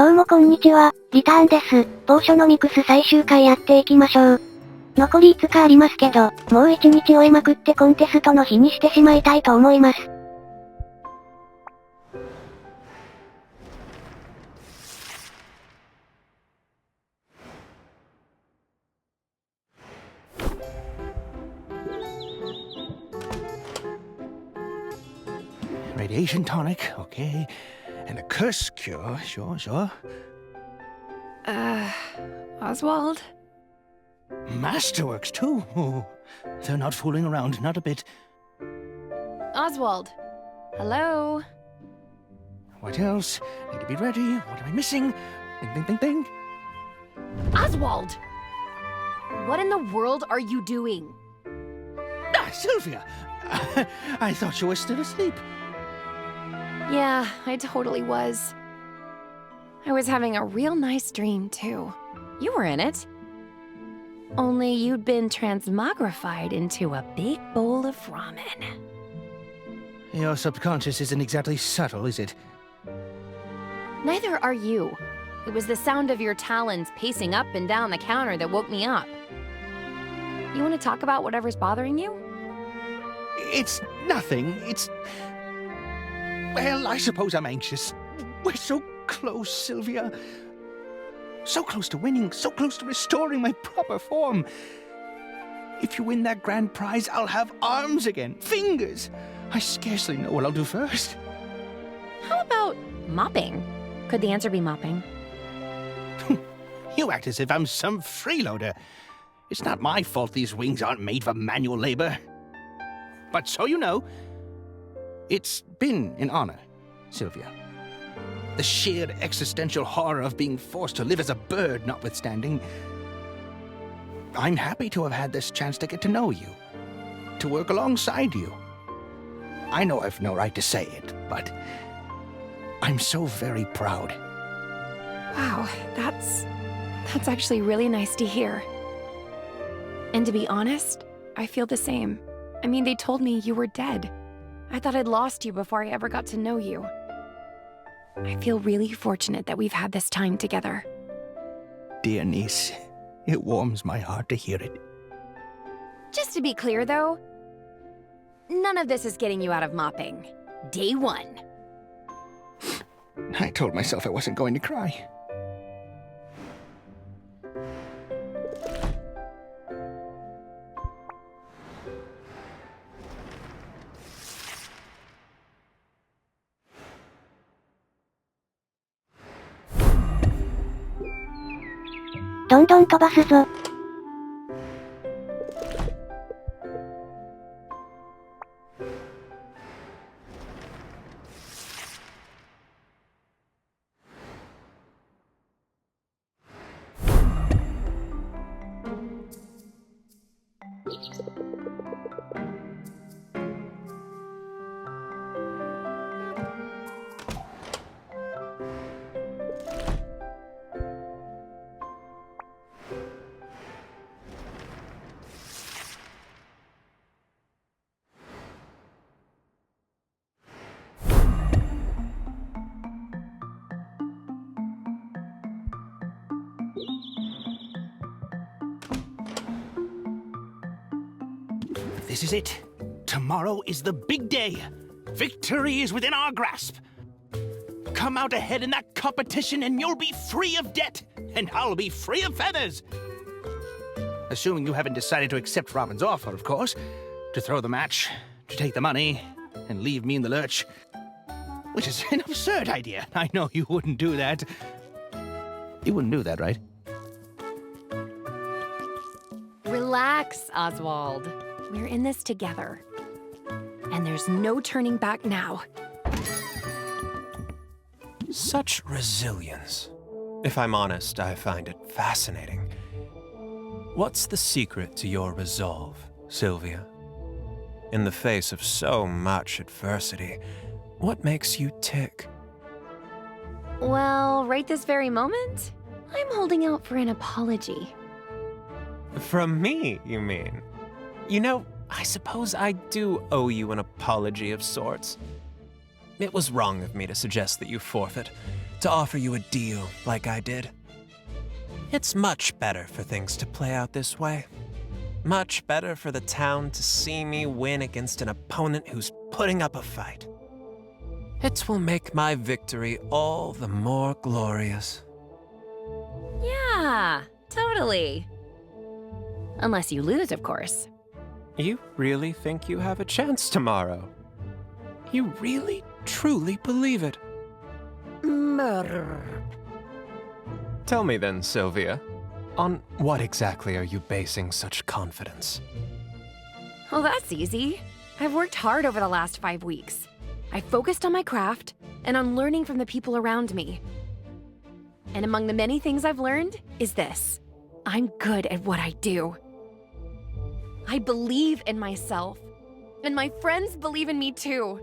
どうもこんにちは、リターンです。ポーショノミクス最終回やっていきましょう。残り5日ありますけど、もう1日追いまくってコンテストの日にしてしまいたいと思います。Radiation tonic, okay. And a curse cure, sure. Oswald? Masterworks, too. Oh, they're not fooling around, not a bit. Oswald? Hello? What else? Need to be ready. What am I missing? Bing. Oswald! What in the world are you doing? Ah, Sylvia! I thought you were still asleep. Yeah, I totally was. I was having a real nice dream, too. You were in it. Only you'd been transmogrified into a big bowl of ramen. Your subconscious isn't exactly subtle, is it? Neither are you. It was the sound of your talons pacing up and down the counter that woke me up. You want to talk about whatever's bothering you? It's nothing. Well, I suppose I'm anxious. We're so close, Sylvia. So close to winning, so close to restoring my proper form. If you win that grand prize, I'll have arms again, fingers. I scarcely know what I'll do first. How about mopping? Could the answer be mopping? You act as if I'm some freeloader. It's not my fault these wings aren't made for manual labor. But so you know, it's been an honor, Sylvia. The sheer existential horror of being forced to live as a bird notwithstanding, I'm happy to have had this chance to get to know you, to work alongside you. I know I've no right to say it, but I'm so very proud. Wow, that's actually really nice to hear. And to be honest, I feel the same. I mean, they told me you were dead. I thought I'd lost you before I ever got to know you. I feel really fortunate that we've had this time together. Dear niece, it warms my heart to hear it. Just to be clear, though, none of this is getting you out of mopping. Day one. I told myself I wasn't going to cry.どんどん飛ばすぞ。This is it. Tomorrow is the big day. Victory is within our grasp. Come out ahead in that competition and you'll be free of debt. And I'll be free of feathers. Assuming you haven't decided to accept Robin's offer, of course. To throw the match, to take the money, and leave me in the lurch. Which is an absurd idea. I know you wouldn't do that. You wouldn't do that, right? Relax, Oswald. We're in this together. And there's no turning back now. Such resilience. If I'm honest, I find it fascinating. What's the secret to your resolve, Sylvia? In the face of so much adversity, what makes you tick? Well, right this very moment, I'm holding out for an apology. From me, you mean? You know, I suppose I do owe you an apology of sorts. It was wrong of me to suggest that you forfeit, to offer you a deal like I did. It's much better for things to play out this way. Much better for the town to see me win against an opponent who's putting up a fight. It will make my victory all the more glorious. Yeah, totally. Unless you lose, of course. You really think you have a chance tomorrow? You really, truly believe it? Tell me then, Sylvia, on what exactly are you basing such confidence? Well, that's easy. I've worked hard over the last 5 weeks. I focused on my craft and on learning from the people around me. And among the many things I've learned is this. I'm good at what I do. I believe in myself. And my friends believe in me too.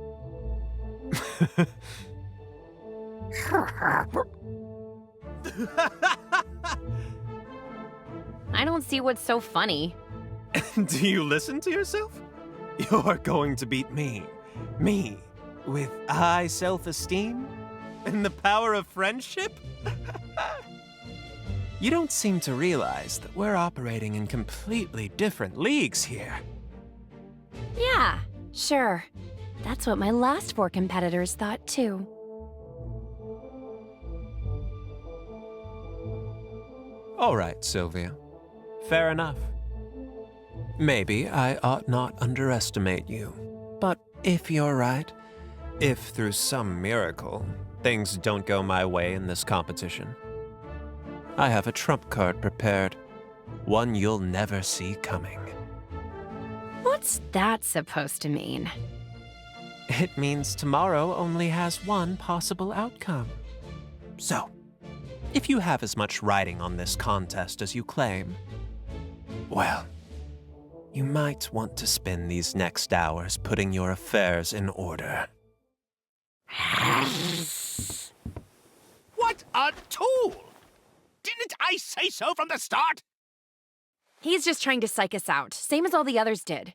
I don't see what's so funny. Do you listen to yourself? You're going to beat me. Me, with high self-esteem? And the power of friendship? You don't seem to realize that we're operating in completely different leagues here. Yeah, sure. That's what my last 4 competitors thought too. All right, Sylvia. Fair enough. Maybe I ought not underestimate you. But if you're right, if through some miracle things don't go my way in this competition, I have a trump card prepared. One you'll never see coming. What's that supposed to mean? It means tomorrow only has one possible outcome. So, if you have as much riding on this contest as you claim, well, you might want to spend these next hours putting your affairs in order. What a tool! Didn't I say so from the start? He's just trying to psych us out, same as all the others did.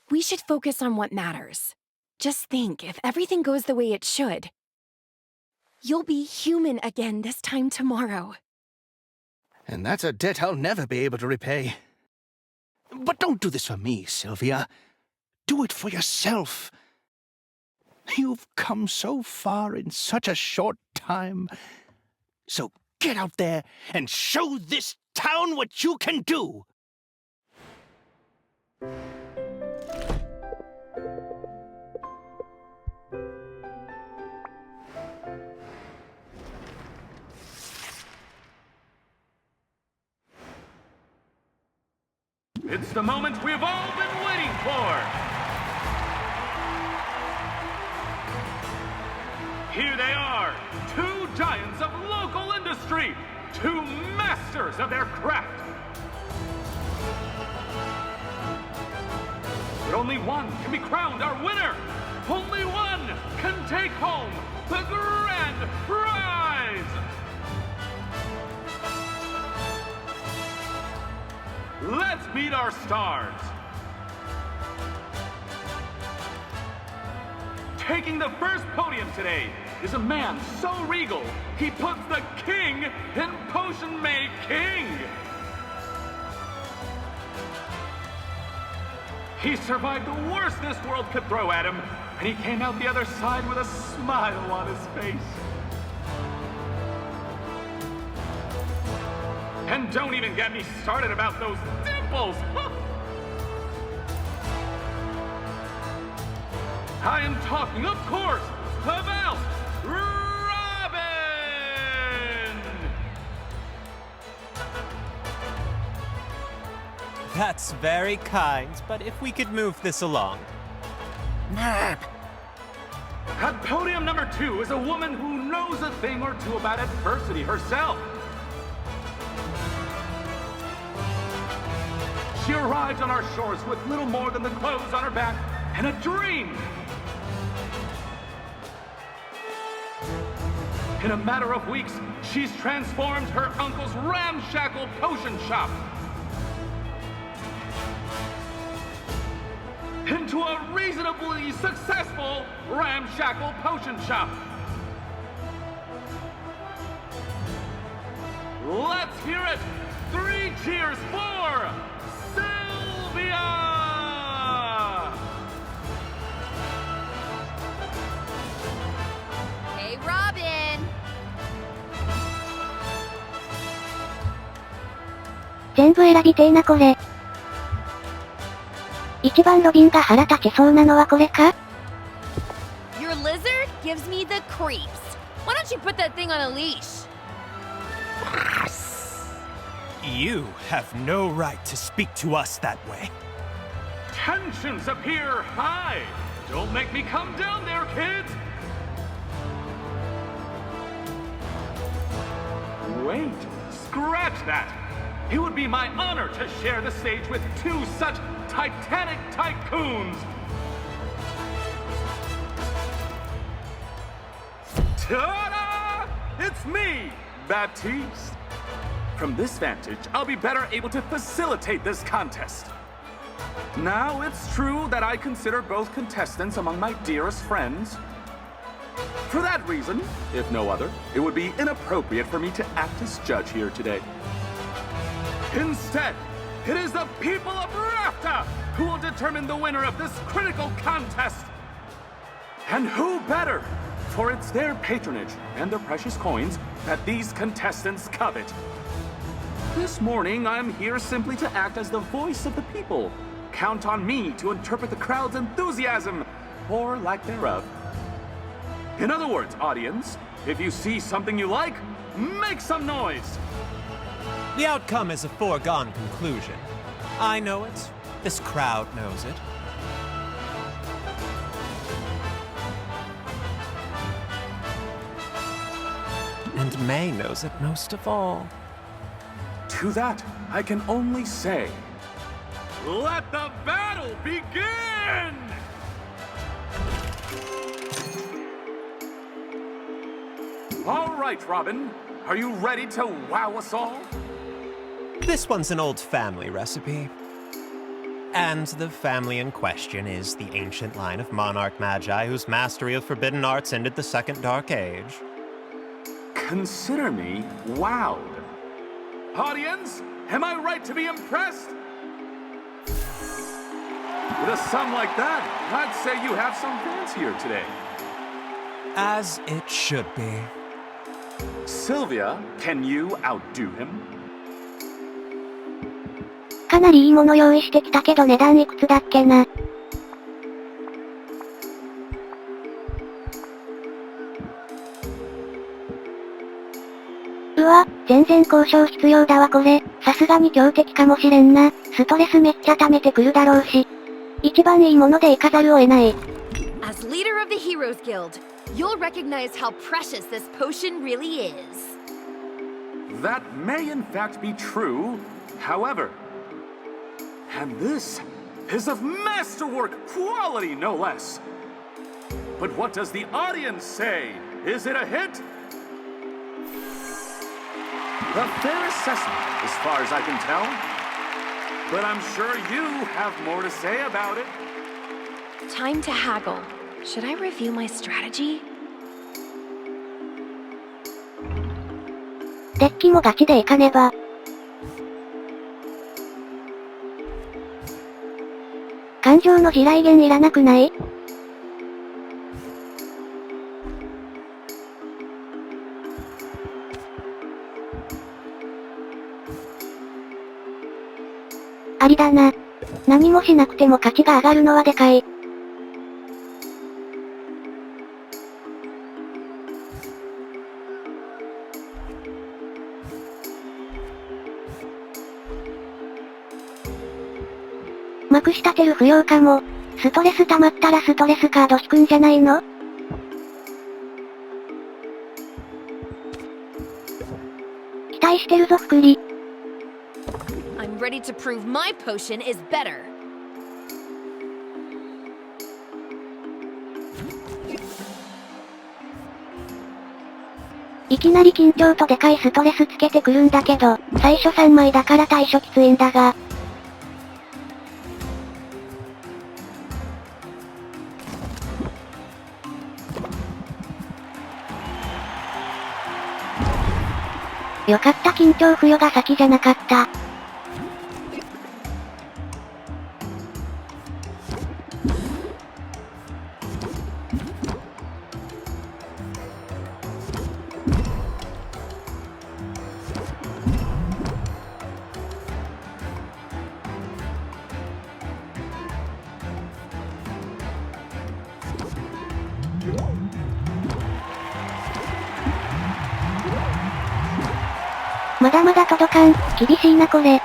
We should focus on what matters. Just think, if everything goes the way it should, you'll be human again this time tomorrow. And that's a debt I'll never be able to repay. But don't do this for me, Sylvia. Do it for yourself. You've come so far in such a short time. So get out there and show this town what you can do. It's the moment we've all been waiting for! Here they are, 2 giants of local industry, 2 masters of their craft. But only one can be crowned our winner! Only one can take home the grand prize! Let's meet our stars! Taking the first podium today is a man so regal, he puts the king in potion making! He survived the worst this world could throw at him, and he came out the other side with a smile on his face. And don't even get me started about those dimples! I am talking, of course, about Robin! That's very kind, but if we could move this along. At podium number 2 is a woman who knows a thing or two about adversity herself. She arrived on our shores with little more than the clothes on her back and a dream. In a matter of weeks, she's transformed her uncle's ramshackle potion shop into a reasonably successful ramshackle potion shop. Let's hear it! 3 cheers for Sylvia! Hey, Robin! 全部選びてえなこれ。一番ロビンが腹立ちそうなのはこれか？ Your lizard gives me the creeps. Why don't you put that thing on a leash? You have no right to speak to us that way. Tensions appear high. Don't make me come down there, kids. Wait, scratch that. It would be my honor to share the stage with 2 such titanic tycoons. Ta-da! It's me, Baptiste. From this vantage, I'll be better able to facilitate this contest. Now, it's true that I consider both contestants among my dearest friends. For that reason, if no other, it would be inappropriate for me to act as judge here today. Instead, it is the people of Rafta who will determine the winner of this critical contest. And who better? For it's their patronage and their precious coins that these contestants covet. This morning, I'm here simply to act as the voice of the people. Count on me to interpret the crowd's enthusiasm, or lack thereof. In other words, audience, if you see something you like, make some noise. The outcome is a foregone conclusion. I know it. This crowd knows it. And May knows it most of all. To that, I can only say, let the battle begin! All right, Robin. Are you ready to wow us all? This one's an old family recipe. And the family in question is the ancient line of monarch magi whose mastery of forbidden arts ended the Second Dark Age. Consider me wowed. Audience, am I right to be impressed? With a sum like that, I'd say you have some fans here today. As it should be. Sylvia, can you outdo him? かなりいいもの用意してきたけど値段いくつだっけな。うわ、全然交渉必要だわこれ。さすがに強敵かもしれんな。ストレスめっちゃ溜めてくるだろうし。一番いいものでいかざるを得ない。As leader of the Heroes Guild, you'll recognize how precious this potion really is. That may in fact be true. However, and this is of masterwork quality, no less. But what does the audience say? Is it a hit? A fair assessment, as far as I can tell. But I'm sure you have more to say about it. Time to haggle. Should I review my strategy? デッキもガチでいかねば。感情の地雷原いらなくない？ありだな。何もしなくても価値が上がるのはでかい。まくし立てる不要かも。ストレス溜まったらストレスカード引くんじゃないの？期待してるぞ福利。I'm ready to prove my potion is better. いきなり緊張とでかいストレスつけてくるんだけど、最初3枚だから対処きついんだが。よかった緊張付与が先じゃなかった。まだまだ届かん。厳しいなこれ。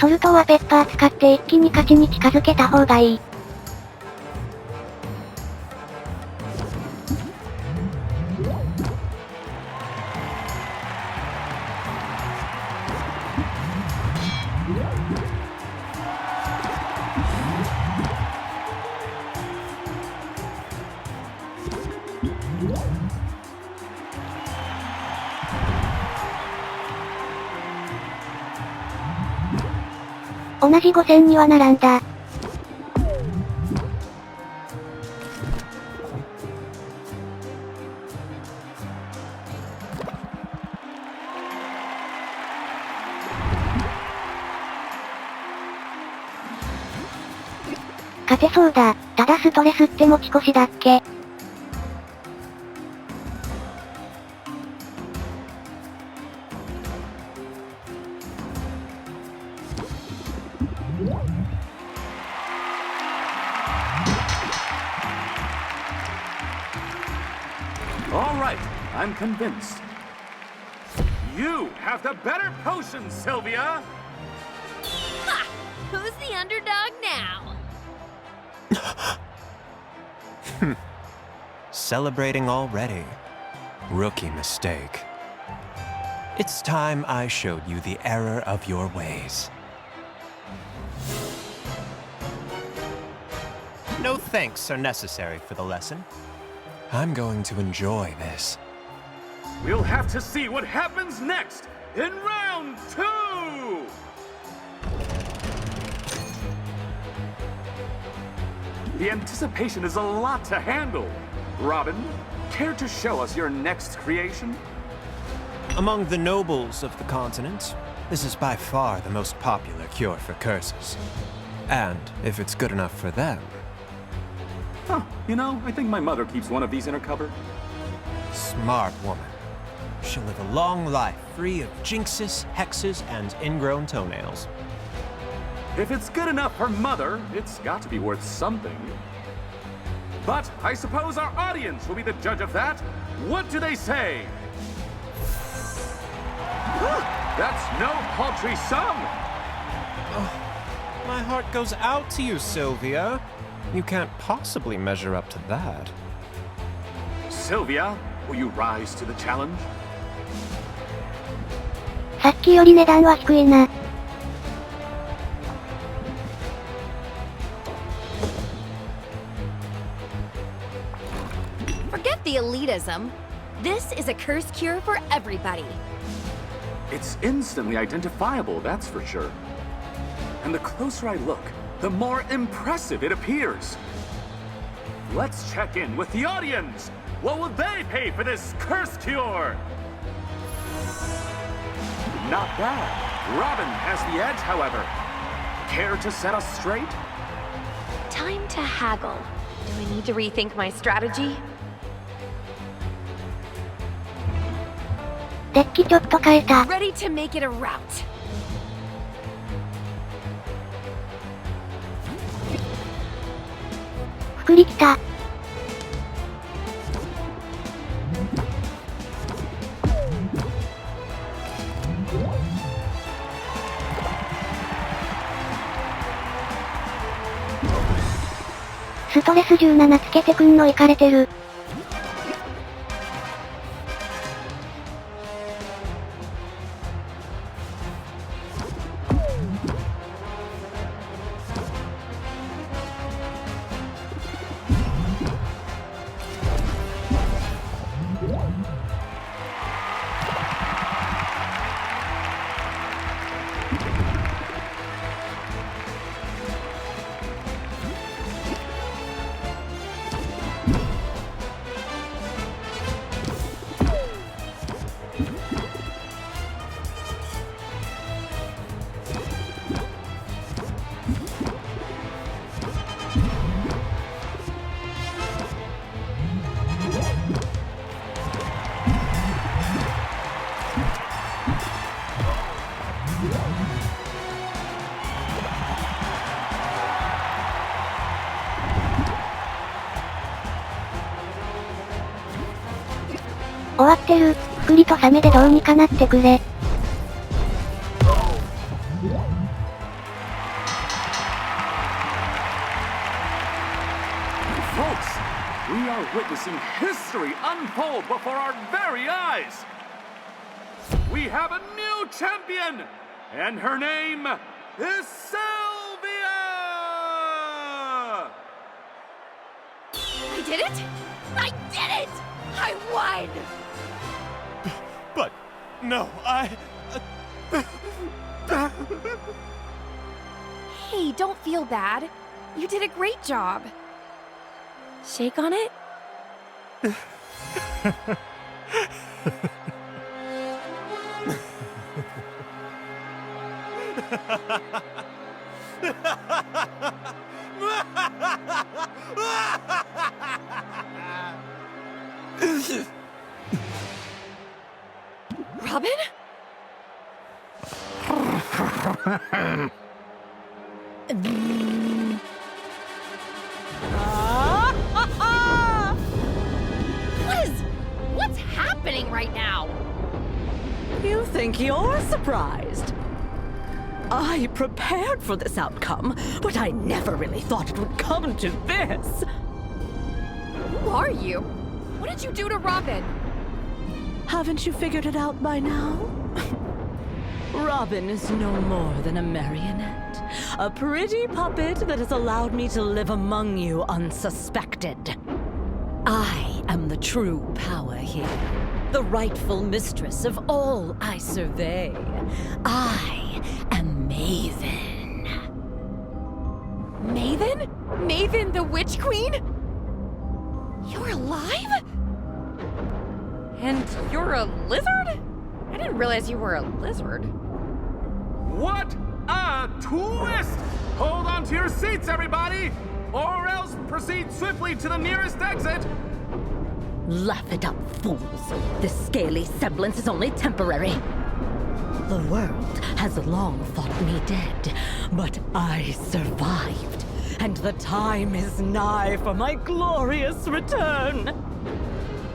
ソルトはペッパー使って一気に勝ちに近づけた方がいい。同じ5000には並んだ。勝てそうだ。ただストレスって持ち越しだっけ？All right, I'm convinced. You have the better potion, Sylvia! Ha! Who's the underdog now? Celebrating already. Rookie mistake. It's time I showed you the error of your ways. No thanks are necessary for the lesson. I'm going to enjoy this. We'll have to see what happens next in round 2! The anticipation is a lot to handle. Robin, care to show us your next creation? Among the nobles of the continent, this is by far the most popular cure for curses. And if it's good enough for them... Huh, you know, I think my mother keeps one of these in her cupboard. Smart woman. She'll live a long life free of jinxes, hexes, and ingrown toenails. If it's good enough for Mother, it's got to be worth something. But I suppose our audience will be the judge of that. What do they say? That's no paltry sum! My heart goes out to you, Sylvia. You can't possibly measure up to that. Sylvia, will you rise to the challenge? さっきより値段は低いな。Forget the elitism. This is a curse cure for everybody. It's instantly identifiable, that's for sure. And the closer I look, the more impressive it appears. Let's check in with the audience. What will they pay for this curse cure? Not bad. Robin has the edge, however. Care to set us straight? Time to haggle. Do I need to rethink my strategy? デッキちょっと変えた。 Ready to make it a rout. 福利来た。ストレス17つけてくんのイカれてる。終わってる。福利とサメでどうにかなってくれ。Folks, we are witnessing history unfold before our very eyes. We have a new champion, and her name is Sylvia! I did it! I did it! I won! But no, Hey, don't feel bad. You did a great job. Shake on it? Robin? What's happening right now? You think you're surprised? I prepared for this outcome, but I never really thought it would come to this. Who are you? What did you do to Robin? Haven't you figured it out by now? Robin is no more than a marionette. A pretty puppet that has allowed me to live among you unsuspected. I am the true power here. The rightful mistress of all I survey. I am Maven. Maven? Maven the Witch Queen? You're alive? And you're a lizard? I didn't realize you were a lizard. What a twist! Hold on to your seats, everybody! Or else proceed swiftly to the nearest exit! Laugh it up, fools. This scaly semblance is only temporary. The world has long thought me dead, but I survived. And the time is nigh for my glorious return.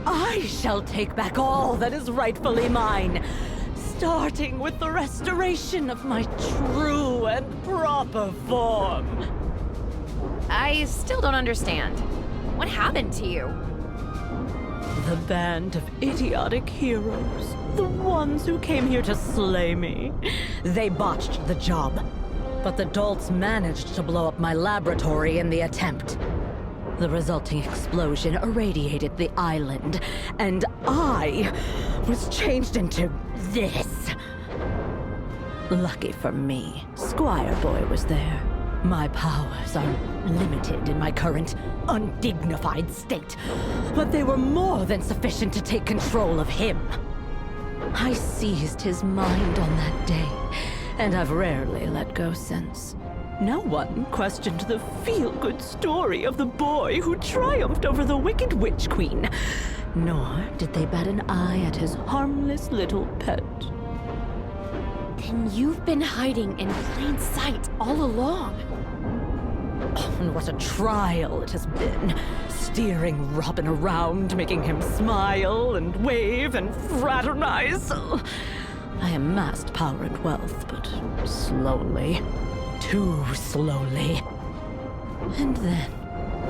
I shall take back all that is rightfully mine, starting with the restoration of my true and proper form. I still don't understand. What happened to you? The band of idiotic heroes, the ones who came here to slay me, they botched the job. But the dolts managed to blow up my laboratory in the attempt. The resulting explosion irradiated the island, and I was changed into this. Lucky for me, Squire Boy was there. My powers are limited in my current, undignified state, but they were more than sufficient to take control of him. I seized his mind on that day, and I've rarely let go since. No one questioned the feel-good story of the boy who triumphed over the wicked Witch Queen, nor did they bat an eye at his harmless little pet. Then you've been hiding in plain sight all along. Oh, and what a trial it has been. Steering Robin around, making him smile and wave and fraternize. I amassed power and wealth, but slowly. Too slowly. And then,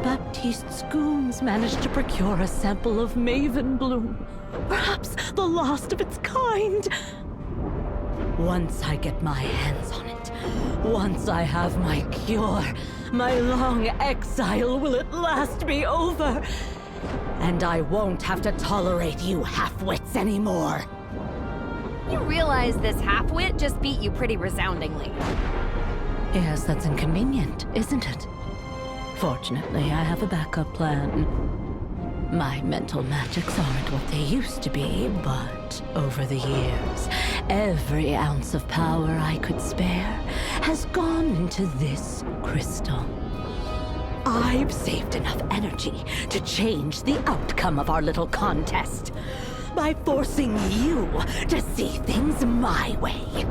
Baptiste's goons managed to procure a sample of Maven Bloom. Perhaps the last of its kind. Once I get my hands on it, once I have my cure, my long exile will at last be over. And I won't have to tolerate you half-wits anymore. You realize this half-wit just beat you pretty resoundingly. Yes, that's inconvenient, isn't it? Fortunately, I have a backup plan. My mental magics aren't what they used to be, but over the years, every ounce of power I could spare has gone into this crystal. I've saved enough energy to change the outcome of our little contest by forcing you to see things my way.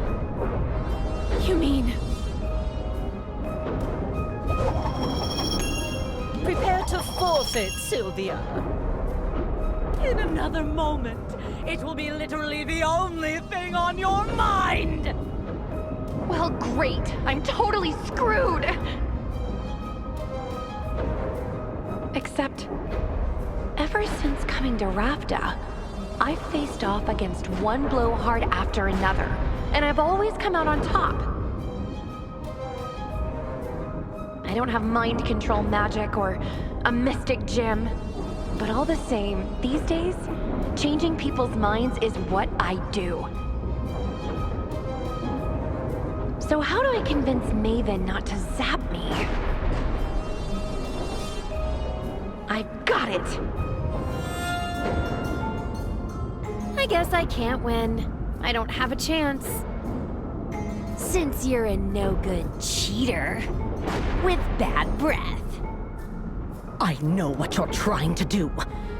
You mean... Prepare to forfeit, Sylvia. In another moment, it will be literally the only thing on your mind! Well, great. I'm totally screwed. Except, ever since coming to Rafta, I've faced off against one blowhard after another, and I've always come out on top. I don't have mind control magic or a mystic gem, but all the same, these days, changing people's minds is what I do. So how do I convince Maven not to zap me? I got it! I guess I can't win. I don't have a chance. Since you're a no-good cheater with bad breath. I know what you're trying to do.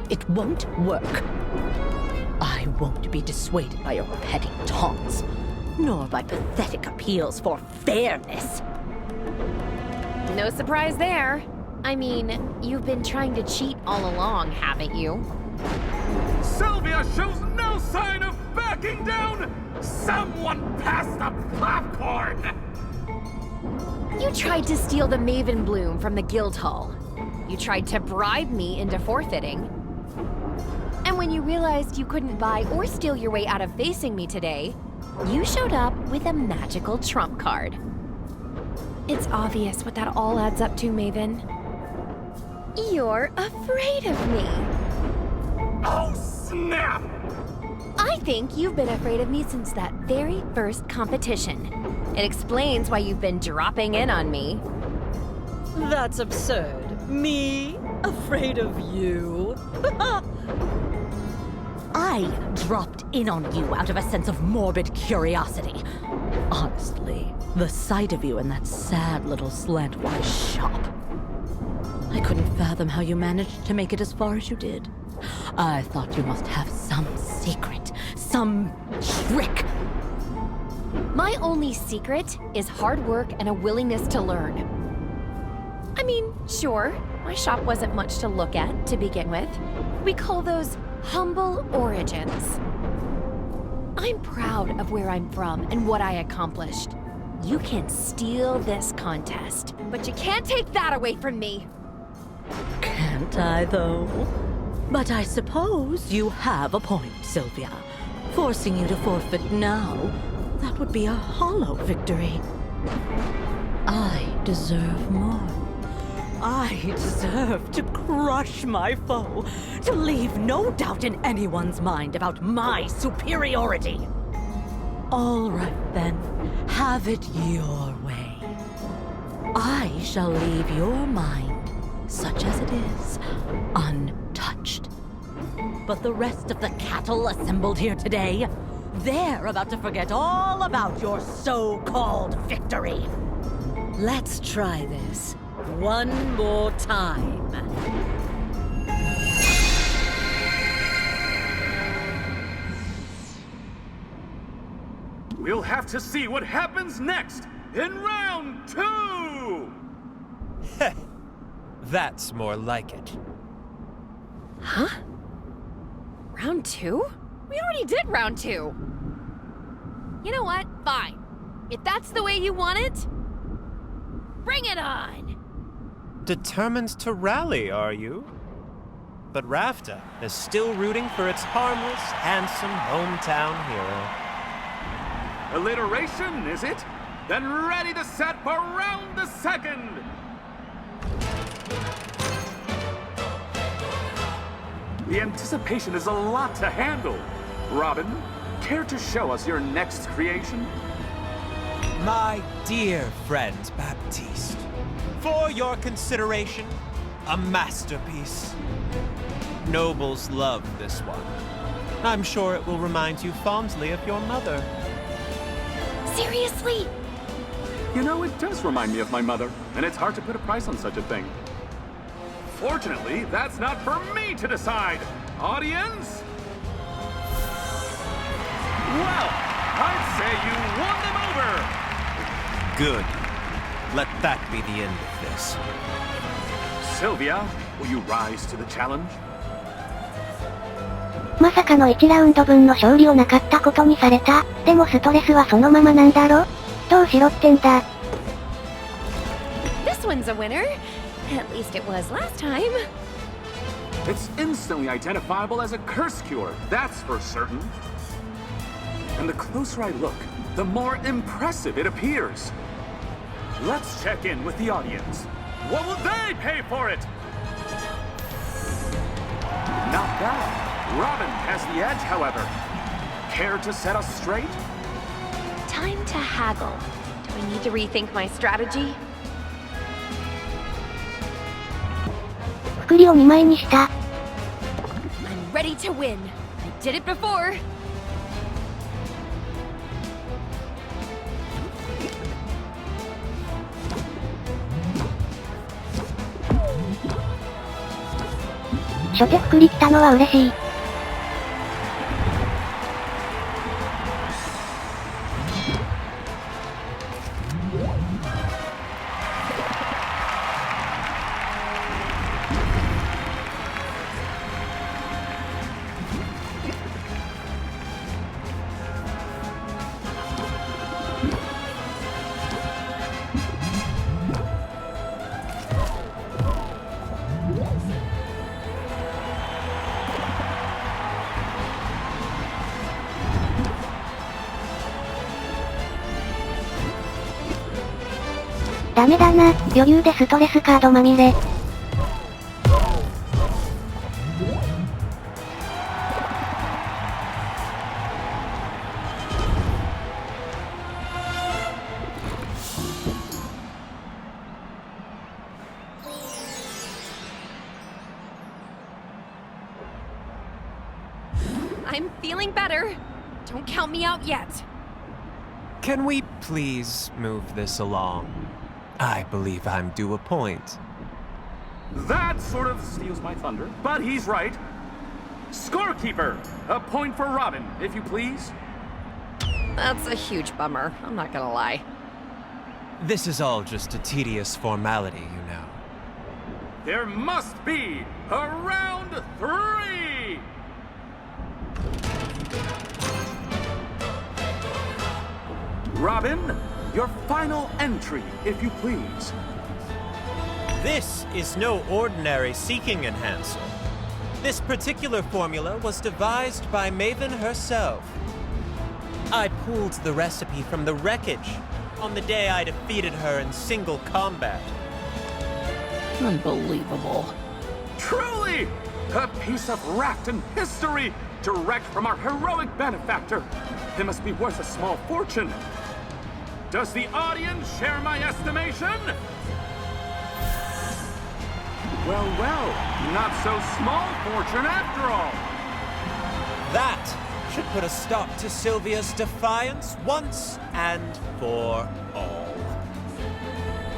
It won't work. I won't be dissuaded by your petty taunts, nor by pathetic appeals for fairness. No surprise there. I mean, you've been trying to cheat all along, haven't you? Sylvia shows no sign of backing down! Someone pass the popcorn! You tried to steal the Maven Bloom from the guild hall. You tried to bribe me into forfeiting. And when you realized you couldn't buy or steal your way out of facing me today, you showed up with a magical trump card. It's obvious what that all adds up to, Maven. You're afraid of me. Oh, snap! I think you've been afraid of me since that very first competition. It explains why you've been dropping in on me. That's absurd. Me? Afraid of you? I dropped in on you out of a sense of morbid curiosity. Honestly, the sight of you in that sad little slantwise shop. I couldn't fathom how you managed to make it as far as you did. I thought you must have some secret, some trick. My only secret is hard work and a willingness to learn. I mean, sure, my shop wasn't much to look at to begin with. We call those humble origins. I'm proud of where I'm from and what I accomplished. You can steal this contest, but you can't take that away from me. Can't I, though? But I suppose you have a point, Sylvia. Forcing you to forfeit now, that would be a hollow victory. I deserve more. I deserve to crush my foe, to leave no doubt in anyone's mind about my superiority. All right, then. Have it your way. I shall leave your mind, such as it is, untouched. But the rest of the cattle assembled here today, they're about to forget all about your so-called victory. Let's try this one more time. We'll have to see what happens next in round 2! That's more like it. Huh? Round 2? We already did round 2. You know what? Fine. If that's the way you want it, bring it on! Determined to rally, are you? But Rafta is still rooting for its harmless, handsome hometown hero. Alliteration, is it? Then ready to set for round the second! The anticipation is a lot to handle. Robin, care to show us your next creation? My dear friend Baptiste, for your consideration, a masterpiece. Nobles love this one. I'm sure it will remind you fondly of your mother. Seriously? You know, it does remind me of my mother, and it's hard to put a price on such a thing. Fortunately, that's not for me to decide. Audience? Well, I'd say you won them over! Good. Let that be the end of this. Sylvia, will you rise to the challenge? まさかの1ラウンド分の勝利をなかったことにされた。でもストレスはそのままなんだろ？どうしろってんだ。This one's a winner. At least it was last time. It's instantly identifiable as a curse cure, that's for certain. And the closer I look, the more impressive it appears. Let's check in with the audience. What will they pay for it? Not bad. Robin has the edge, however. Care to set us straight? Time to haggle. Do I need to rethink my strategy? 福利を2枚にした。I'm ready to win. I did it before.「初手福利来たのは嬉しい。ダメだな、余裕でストレスカードまみれ。I'm feeling better. Don't count me out yet. Can we please move this along? I believe I'm due a point. That sort of steals my thunder, but he's right. Scorekeeper, a point for Robin, if you please. That's a huge bummer, I'm not gonna lie. This is all just a tedious formality, you know. There must be a round 3! Robin, your final entry, if you please. This is no ordinary seeking enhancer. This particular formula was devised by Maven herself. I pulled the recipe from the wreckage on the day I defeated her in single combat. Unbelievable. Truly! A piece of Rafton history, direct from our heroic benefactor. It must be worth a small fortune. Does the audience share my estimation? Well, well, not so small fortune after all. That should put a stop to Sylvia's defiance once and for all.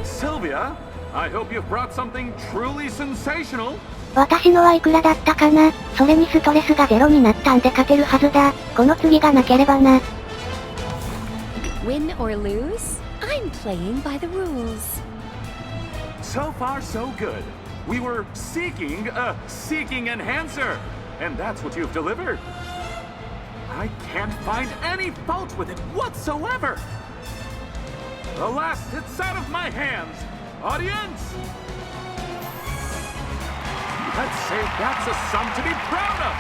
Sylvia, I hope you've brought something truly sensational. 私のはいくらだったかな。それにストレスがゼロになったんで勝てるはずだ。この次がなければな。Win or lose, I'm playing by the rules. So far, so good. We were seeking a seeking enhancer, and that's what you've delivered. I can't find any fault with it whatsoever. Alas, it's out of my hands. Audience! Let's say that's a sum to be proud of.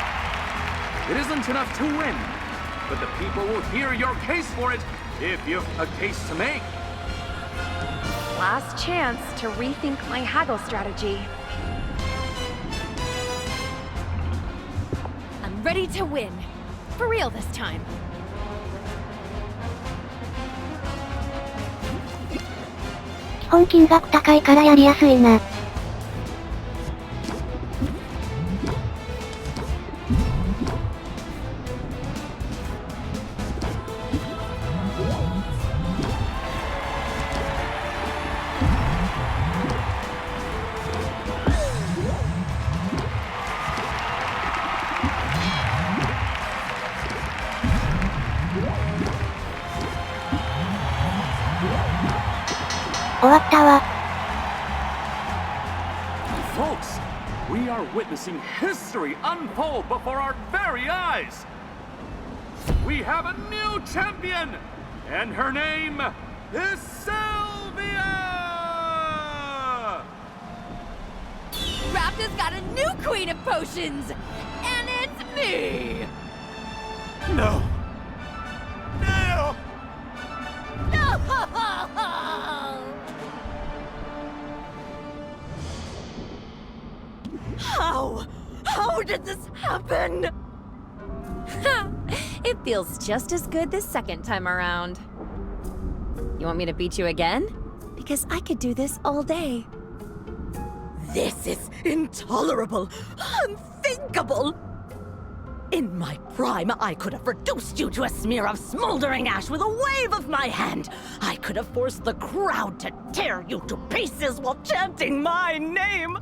It isn't enough to win, but the people will hear your case for it if you've a case to make. Last chance to rethink my haggle strategy. I'm ready to win. For real this time. 基本金額高いからやりやすいな。終わったわ。Folks, We are witnessing history unfold before our very eyes. We have a new champion, and her name is Sylvia! Rapta's got a new queen of potions, and it's me! No! No! No! How did this happen? It feels just as good the second time around. You want me to beat you again? Because I could do this all day. This is intolerable! Unthinkable! In my prime, I could have reduced you to a smear of smoldering ash with a wave of my hand. I could have forced the crowd to tear you to pieces while chanting my name.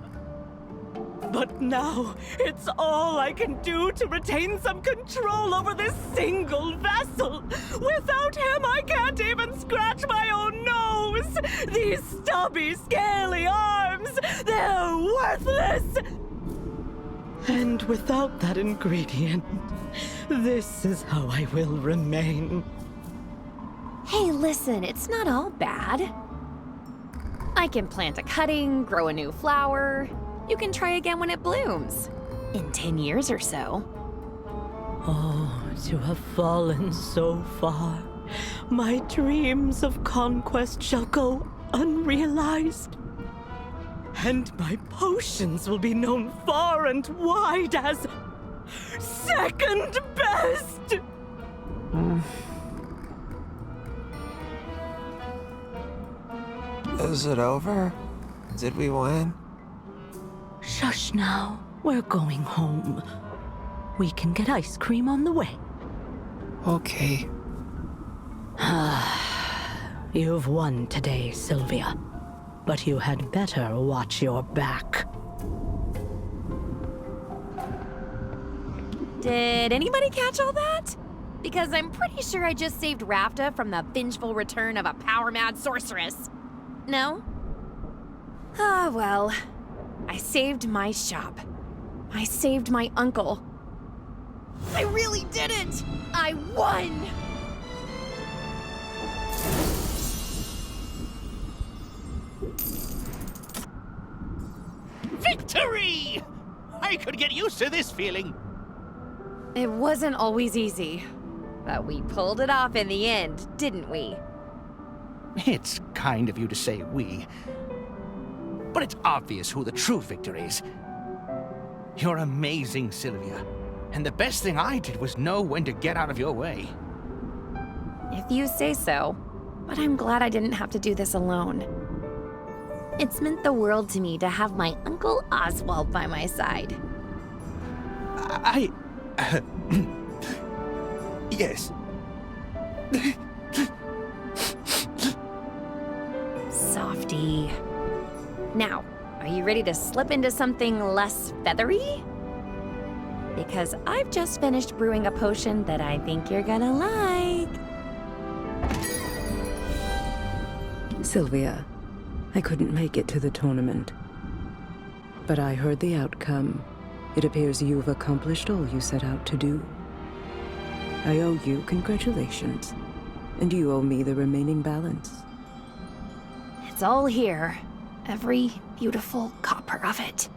But now, it's all I can do to retain some control over this single vessel. Without him, I can't even scratch my own nose. These stubby, scaly arms, they're worthless. And without that ingredient, this is how I will remain. Hey, listen, it's not all bad. I can plant a cutting, grow a new flower. You can try again when it blooms. In 10 years or so. Oh, to have fallen so far. My dreams of conquest shall go unrealized. And my potions will be known far and wide as second best! Is it over? Did we win? Shush now. We're going home. We can get ice cream on the way. Okay. You've won today, Sylvia. But you had better watch your back. Did anybody catch all that? Because I'm pretty sure I just saved Rapta from the vengeful return of a power-mad sorceress. No? Ah, well. I saved my shop. I saved my uncle. I really did it! I won! Victory! I could get used to this feeling. It wasn't always easy. But we pulled it off in the end, didn't we? It's kind of you to say we. But it's obvious who the true victor is. You're amazing, Sylvia. And the best thing I did was know when to get out of your way. If you say so. But I'm glad I didn't have to do this alone. It's meant the world to me to have my Uncle Oswald by my side. Yes. Softy. Now, are you ready to slip into something less feathery? Because I've just finished brewing a potion that I think you're gonna like. Sylvia, I couldn't make it to the tournament. But I heard the outcome. It appears you've accomplished all you set out to do. I owe you congratulations. And you owe me the remaining balance. It's all here. Every beautiful copper of it.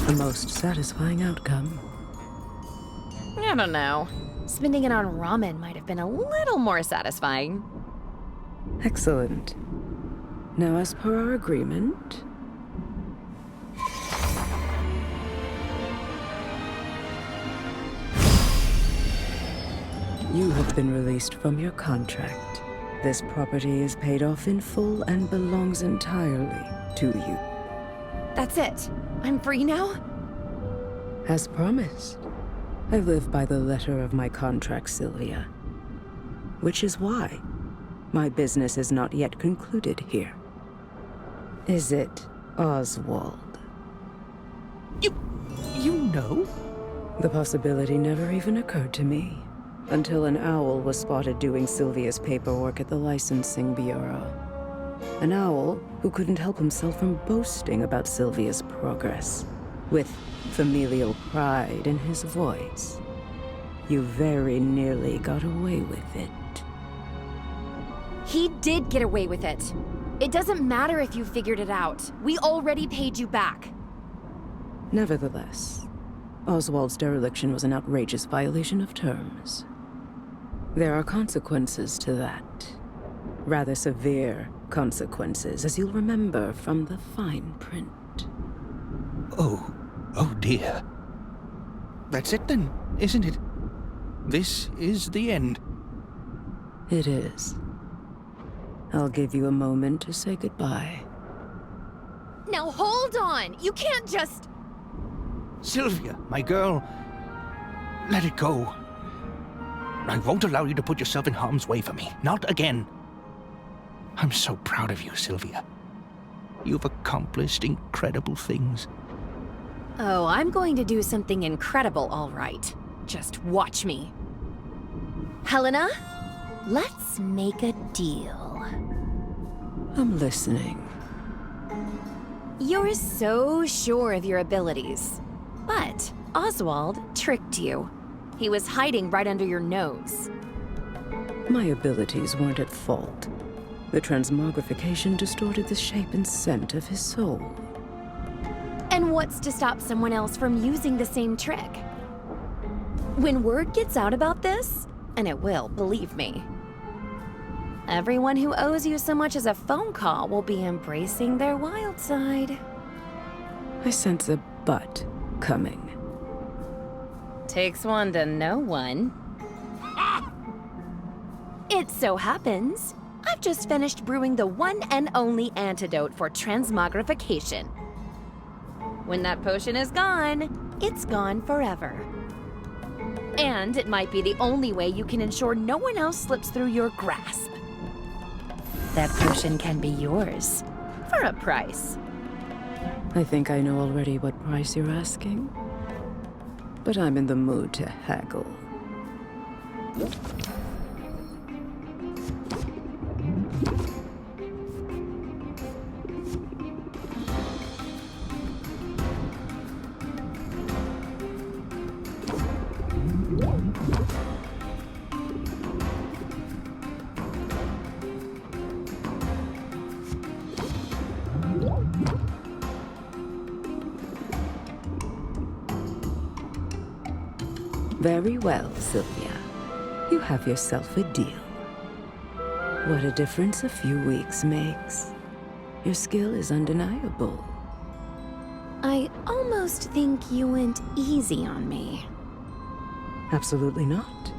A most satisfying outcome. I don't know. Spending it on ramen might have been a little more satisfying. Excellent. Now, as per our agreement... You have been released from your contract. This property is paid off in full and belongs entirely to you. That's it. I'm free now? As promised. I live by the letter of my contract, Sylvia. Which is why my business is not yet concluded here. Is it, Oswald? You know? The possibility never even occurred to me. until an owl was spotted doing Sylvia's paperwork at the licensing bureau. An owl who couldn't help himself from boasting about Sylvia's progress, with familial pride in his voice. You very nearly got away with it. He did get away with it. It doesn't matter if you figured it out. We already paid you back. Nevertheless, Oswald's dereliction was an outrageous violation of terms. There are consequences to that. Rather severe consequences, as you'll remember from the fine print. Oh dear. That's it then, isn't it? This is the end. It is. I'll give you a moment to say goodbye. Now hold on! You can't just... Sylvia, my girl, let it go. I won't allow you to put yourself in harm's way for me. Not again. I'm so proud of you, Sylvia. You've accomplished incredible things. Oh, I'm going to do something incredible, all right. Just watch me. Helena, let's make a deal. I'm listening. You're so sure of your abilities. But Oswald tricked you. He was hiding right under your nose. My abilities weren't at fault. The transmogrification distorted the shape and scent of his soul. And what's to stop someone else from using the same trick? When word gets out about this, and it will, believe me, everyone who owes you so much as a phone call will be embracing their wild side. I sense a but coming. Takes one to know one. It so happens, I've just finished brewing the one and only antidote for transmogrification. When that potion is gone, it's gone forever. And it might be the only way you can ensure no one else slips through your grasp. That potion can be yours, for a price. I think I know already what price you're asking, but I'm in the mood to haggle. Very well, Sylvia. You have yourself a deal. What a difference a few weeks makes. Your skill is undeniable. I almost think you went easy on me. Absolutely not.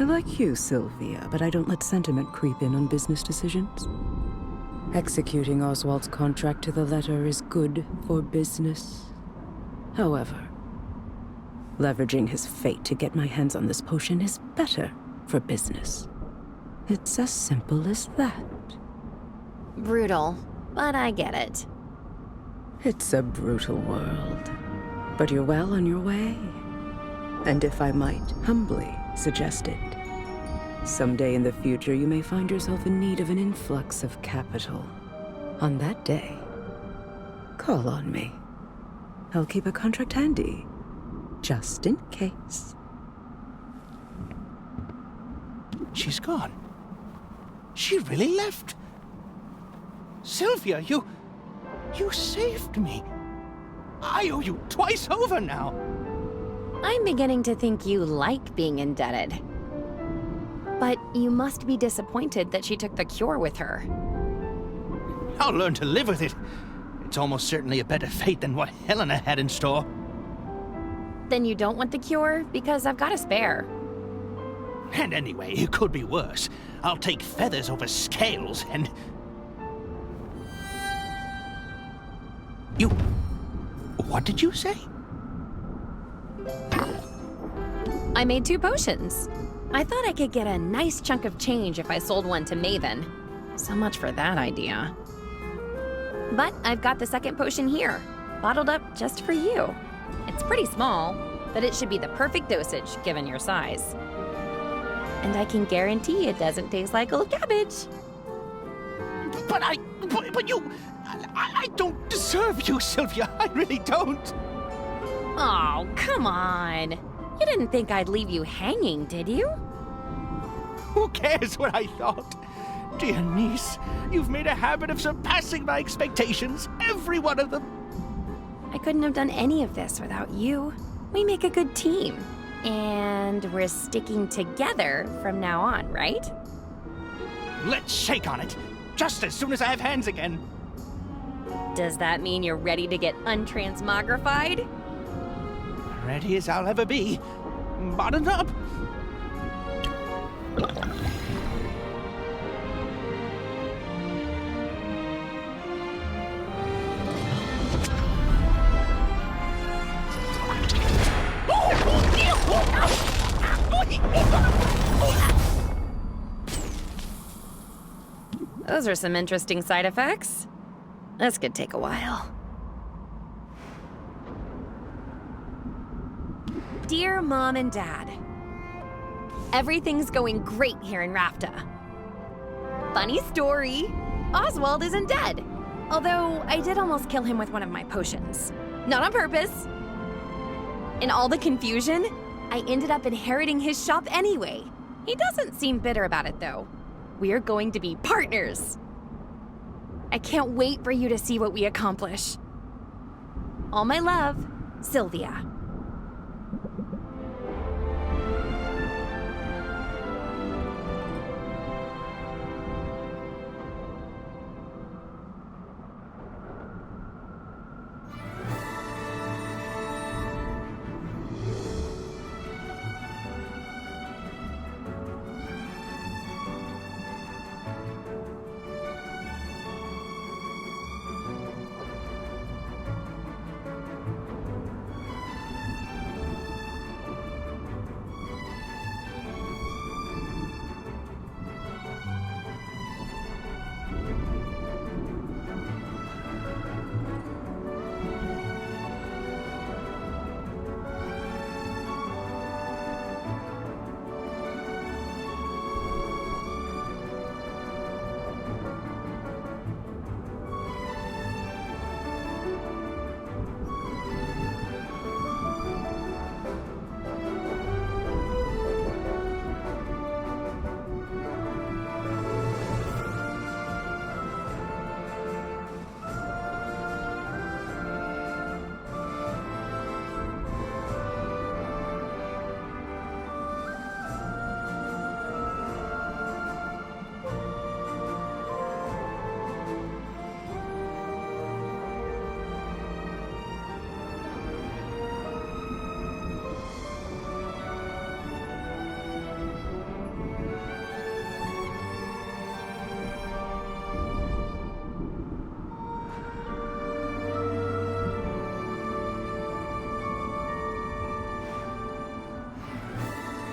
I like you, Sylvia, but I don't let sentiment creep in on business decisions. Executing Oswald's contract to the letter is good for business. However, leveraging his fate to get my hands on this potion is better for business. It's as simple as that. Brutal, but I get it. It's a brutal world, but you're well on your way. And if I might humbly suggest it, someday in the future you may find yourself in need of an influx of capital. On that day, call on me. I'll keep a contract handy, just in case. She's gone. She really left. Sylvia, you saved me. I owe you twice over now. I'm beginning to think you like being indebted. But you must be disappointed that she took the cure with her. I'll learn to live with it. It's almost certainly a better fate than what Helena had in store. Then you don't want the cure? Because I've got a spare. And anyway, it could be worse. I'll take feathers over scales and... You... What did you say? I made 2 potions. I thought I could get a nice chunk of change if I sold one to Maven. So much for that idea. But I've got the second potion here, bottled up just for you. It's pretty small, but it should be the perfect dosage given your size. And I can guarantee it doesn't taste like old cabbage. But you... I don't deserve you, Sylvia. I really don't. Oh, come on. You didn't think I'd leave you hanging, did you? Who cares what I thought? Dear niece, you've made a habit of surpassing my expectations, every one of them. I couldn't have done any of this without you. We make a good team. And we're sticking together from now on, right? Let's shake on it, just as soon as I have hands again. Does that mean you're ready to get untransmogrified? Ready as I'll ever be. Buttoned up. Those are some interesting side effects. This could take a while. Dear Mom and Dad, everything's going great here in Rafta. Funny story, Oswald isn't dead. Although I did almost kill him with one of my potions. Not on purpose. In all the confusion, I ended up inheriting his shop anyway. He doesn't seem bitter about it though. We're going to be partners. I can't wait for you to see what we accomplish. All my love, Sylvia.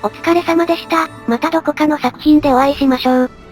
お疲れ様でした。またどこかの作品でお会いしましょう。